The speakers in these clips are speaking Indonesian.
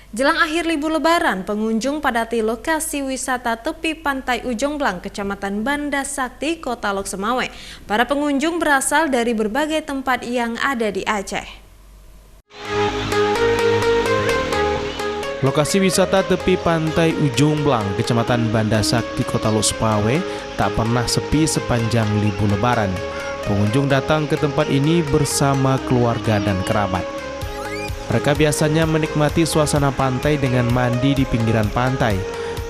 Jelang akhir libur Lebaran, pengunjung padati lokasi wisata tepi pantai Ujung Blang, Kecamatan Banda Sakti, Kota Lok Semawe. Para pengunjung berasal dari berbagai tempat yang ada di Aceh. Lokasi wisata tepi pantai Ujung Blang, Kecamatan Banda Sakti, Kota Lok Semawe tak pernah sepi sepanjang libur Lebaran. Pengunjung datang ke tempat ini bersama keluarga dan kerabat. Mereka biasanya menikmati suasana pantai dengan mandi di pinggiran pantai.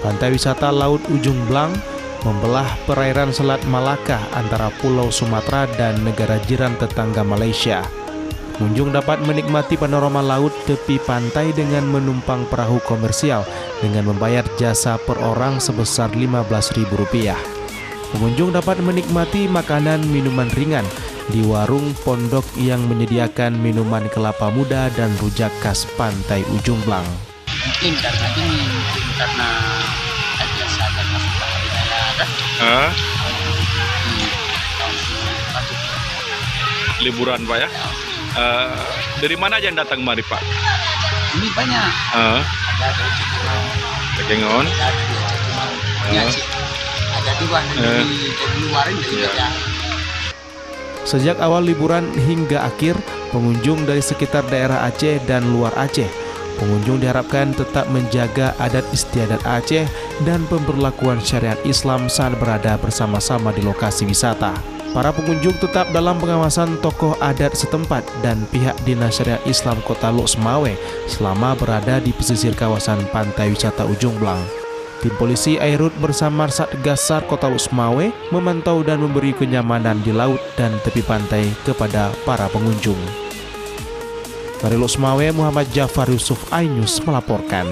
Pantai wisata Laut Ujung Blang membelah perairan Selat Malaka antara Pulau Sumatera dan negara jiran tetangga Malaysia. Pengunjung dapat menikmati panorama laut tepi pantai dengan menumpang perahu komersial dengan membayar jasa per orang sebesar Rp15.000. Pengunjung dapat menikmati makanan minuman ringan di warung pondok yang menyediakan minuman kelapa muda dan rujak khas pantai Ujung Blang. Mungkin karena biasa dan masuk ke hari raya liburan Pak ya? Dari mana aja yang datang kemari Pak? Ini banyak. Ada dari Cekengon, ada dua dari luarin dari Aceh. Sejak awal liburan hingga akhir, pengunjung dari sekitar daerah Aceh dan luar Aceh. Pengunjung diharapkan tetap menjaga adat istiadat Aceh dan pemberlakuan syariat Islam saat berada bersama-sama di lokasi wisata. Para pengunjung tetap dalam pengawasan tokoh adat setempat dan pihak Dinas Syariat Islam Kota Lok Semawe selama berada di pesisir kawasan pantai wisata Ujung Blang. Tim polisi Airut bersama Satgas SAR Kota Lok Semawe memantau dan memberi kenyamanan di laut dan tepi pantai kepada para pengunjung. Dari Lok Semawe, Muhammad Jafar Yusuf, iNews melaporkan.